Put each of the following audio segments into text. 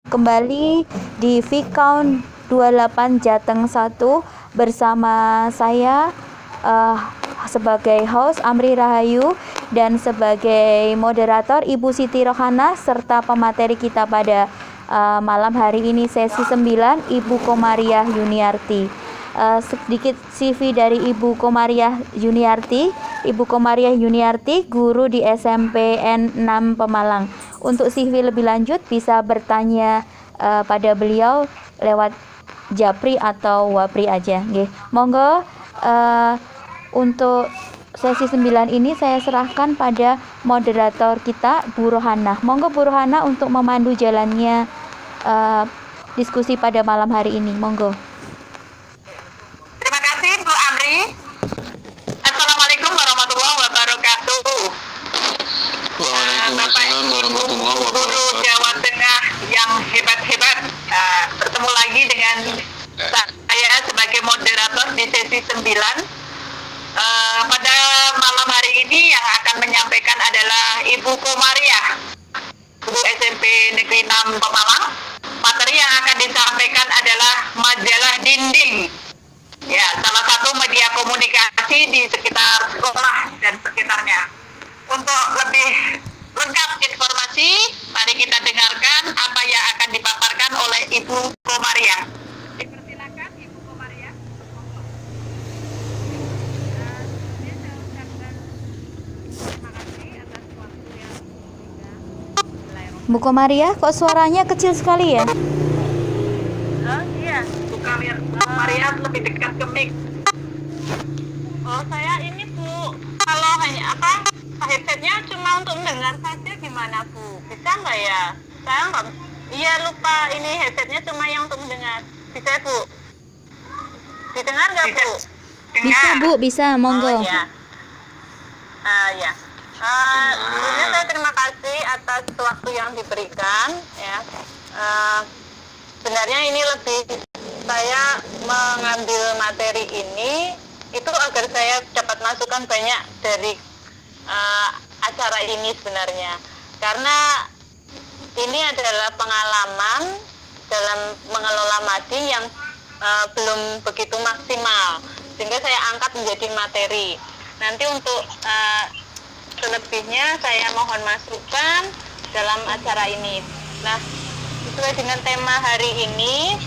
Kembali di Vcount 28 Jateng 1 bersama saya sebagai host Amri Rahayu dan sebagai moderator Ibu Siti Rohana serta pemateri kita pada malam hari ini sesi 9 Ibu Komariah Yuniarti. Sedikit CV dari Ibu Komariah Yuniarti. Ibu Komariah Yuniarti, guru di SMP N6 Pemalang. Untuk CV lebih lanjut bisa bertanya pada beliau lewat Japri atau Wapri aja. Nggih. Monggo untuk sesi 9 ini saya serahkan pada moderator kita Bu Rohana. Monggo Bu Rohana untuk memandu jalannya diskusi pada malam hari ini. Monggo. Terima kasih Bu Amri. Assalamualaikum warahmatullahi wabarakatuh. Waalaikumsalam warahmatullahi wabarakatuh. Guru Jawa Tengah yang hebat-hebat, bertemu lagi dengan saya sebagai moderator di sesi 9. Pada malam hari ini yang akan menyampaikan adalah Ibu Komariah, guru SMP Negeri 6 Pemalang. Materi yang akan disampaikan adalah majalah dinding. Ya, salah satu media komunikasi di sekitar sekolah dan sekitarnya. Untuk lebih lengkap informasi, mari kita dengarkan apa yang akan dipaparkan oleh Ibu Komariah. Dipersilakan Ibu Komariah. Terima kasih atas waktu yang diberikan. Bu Komariah, kok suaranya kecil sekali ya? Iya, Bu Komariah lebih dekat ke mic. Oh, saya ini Bu, kalau hanya headsetnya cuma untuk mendengar saja gimana Bu? Bisa nggak ya? Saya nggak, iya lupa ini headsetnya cuma yang untuk mendengar. Bisa Bu? Didengar nggak Bu? Bisa Bu, bisa, monggo. Oh ya. Ya. Sebelumnya saya terima kasih atas waktu yang diberikan. Ya. Sebenarnya ini lebih saya mengambil materi ini itu agar saya dapat masukkan banyak dari acara ini sebenarnya, karena ini adalah pengalaman dalam mengelola mading yang belum begitu maksimal, sehingga saya angkat menjadi materi. Nanti untuk selebihnya saya mohon masukan dalam acara ini. Nah, sesuai dengan tema hari ini,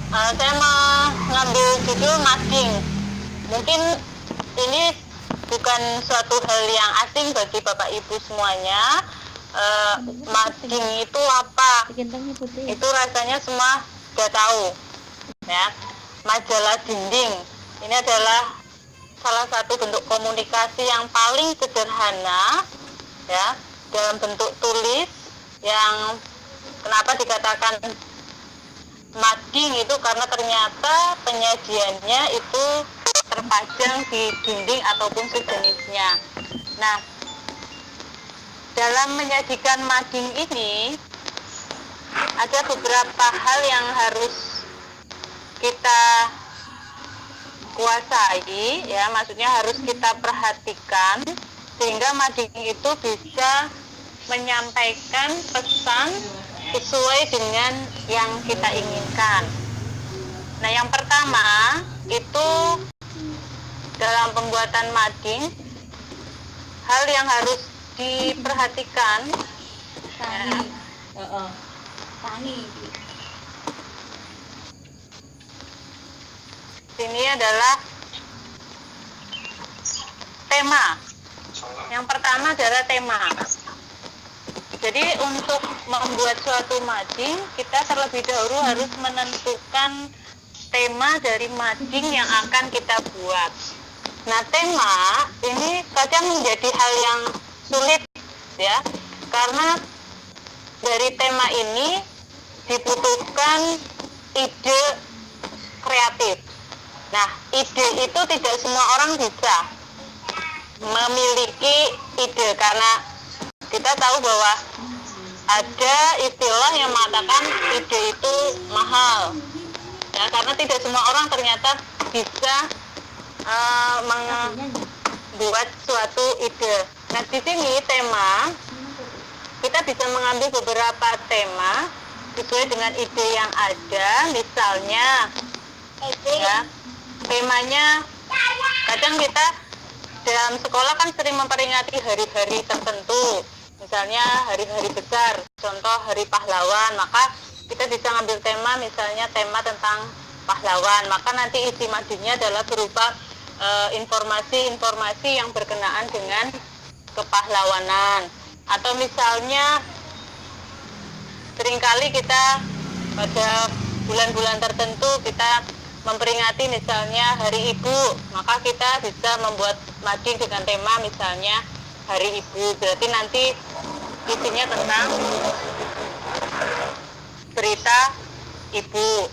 saya mengambil judul mading. Mungkin ini bukan suatu hal yang asing bagi Bapak Ibu semuanya. Mading itu apa? Itu rasanya semua sudah tahu. Ya, majalah dinding ini adalah salah satu bentuk komunikasi yang paling sederhana, ya, dalam bentuk tulis. Yang kenapa dikatakan mading itu karena ternyata penyajiannya itu terpajang di dinding ataupun sejenisnya. Nah, dalam menyajikan mading ini ada beberapa hal yang harus kita kuasai, ya, maksudnya harus kita perhatikan sehingga mading itu bisa menyampaikan pesan sesuai dengan yang kita inginkan. Nah, yang pertama itu dalam pembuatan mading, hal yang harus diperhatikan ini adalah tema. Yang pertama adalah tema. Jadi untuk membuat suatu mading, kita terlebih dahulu harus menentukan tema dari mading yang akan kita buat. Nah, tema ini kadang menjadi hal yang sulit, ya, karena dari tema ini dibutuhkan ide kreatif. Nah, ide itu tidak semua orang bisa memiliki ide, karena kita tahu bahwa ada istilah yang mengatakan ide itu mahal, ya, karena tidak semua orang ternyata bisa membuat suatu ide. Nah, di sini tema kita bisa mengambil beberapa tema sesuai dengan ide yang ada. Misalnya ya, temanya, kadang kita dalam sekolah kan sering memperingati hari-hari tertentu, misalnya hari-hari besar, contoh hari pahlawan, maka kita bisa ngambil tema, misalnya tema tentang pahlawan, maka nanti isi madingnya adalah berupa informasi-informasi yang berkenaan dengan kepahlawanan. Atau misalnya seringkali kita pada bulan-bulan tertentu kita memperingati misalnya Hari Ibu, maka kita bisa membuat mading dengan tema misalnya Hari Ibu. Berarti nanti isinya tentang berita ibu.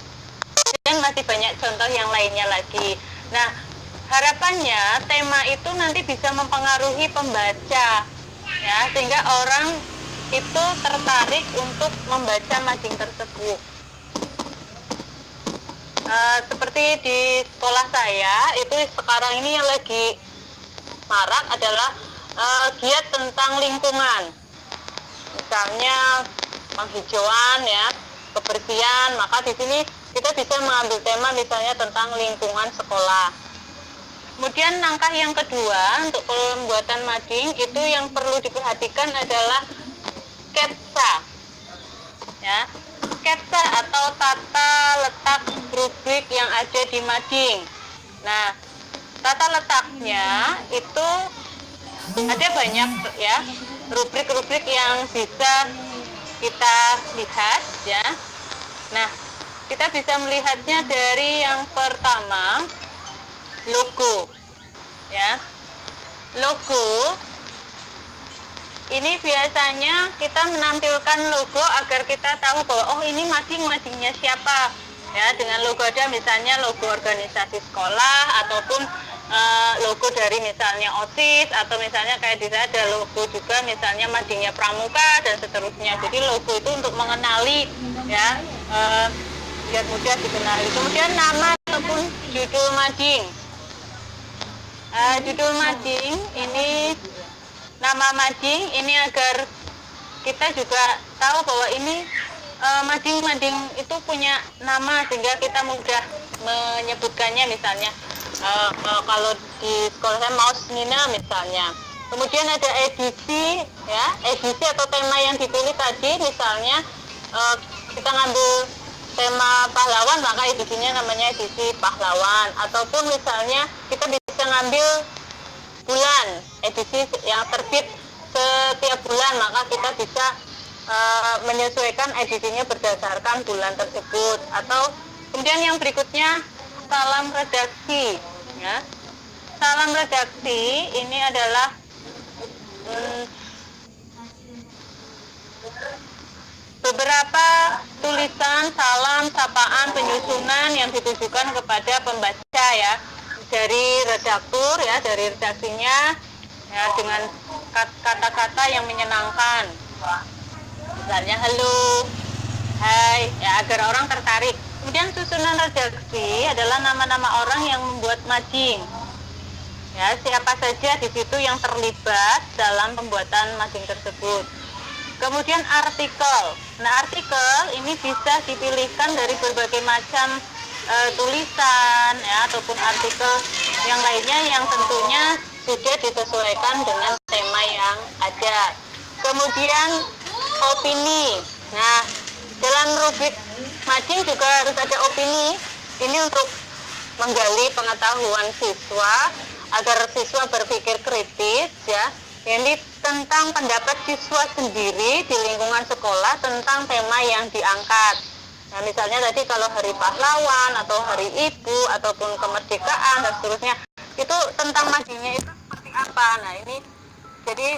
Dan masih banyak contoh yang lainnya lagi. Nah, harapannya tema itu nanti bisa mempengaruhi pembaca, ya, sehingga orang itu tertarik untuk membaca mading tersebut. Seperti di sekolah saya itu sekarang ini yang lagi marak adalah giat tentang lingkungan, misalnya penghijauan, ya, kebersihan. Maka di sini kita bisa mengambil tema misalnya tentang lingkungan sekolah. Kemudian langkah yang kedua untuk pembuatan mading itu yang perlu diperhatikan adalah sketsa, ya, sketsa atau tata letak rubrik yang ada di mading. Nah, tata letaknya itu ada banyak, ya, rubrik-rubrik yang bisa kita lihat, ya. Nah, kita bisa melihatnya dari yang pertama, logo, ya. Logo ini biasanya kita menampilkan logo agar kita tahu bahwa oh ini madingnya siapa, ya. Dengan logo ada misalnya logo organisasi sekolah ataupun logo dari misalnya OSIS, atau misalnya kayak di sana ada logo juga misalnya madingnya pramuka dan seterusnya. Jadi logo itu untuk mengenali, ya, biar mudah dikenali. Kemudian nama ataupun judul mading. Judul mading ini, nama mading ini agar kita juga tahu bahwa ini mading-mading itu punya nama sehingga kita mudah menyebutkannya. Misalnya kalau di sekolah saya Mausnina misalnya. Kemudian ada edisi, ya, edisi atau tema yang dipilih tadi, misalnya kita ngambil tema pahlawan, maka edisinya namanya edisi pahlawan. Ataupun misalnya kita bisa ngambil bulan, edisi yang terbit setiap bulan, maka kita bisa menyesuaikan edisinya berdasarkan bulan tersebut. Atau kemudian yang berikutnya salam redaksi, ya. Salam redaksi ini adalah beberapa tulisan, salam, sapaan, penyusunan yang ditujukan kepada pembaca, ya, dari redaktur, ya, dari redaksinya, ya, dengan kata-kata yang menyenangkan. Misalnya halo, hai, ya, agar orang tertarik. Kemudian susunan redaksi adalah nama-nama orang yang membuat mading, ya, siapa saja di situ yang terlibat dalam pembuatan mading tersebut. Kemudian artikel. Nah, artikel ini bisa dipilihkan dari berbagai macam tulisan, ya, ataupun artikel yang lainnya yang tentunya sudah disesuaikan dengan tema yang ada. Kemudian opini. Nah, dalam rubrik mading juga harus ada opini. Ini untuk menggali pengetahuan siswa agar siswa berpikir kritis, ya. Ini tentang pendapat siswa sendiri di lingkungan sekolah tentang tema yang diangkat. Nah, misalnya tadi kalau Hari Pahlawan atau Hari Ibu ataupun kemerdekaan dan seterusnya, itu tentang madingnya itu seperti apa. Nah, ini jadi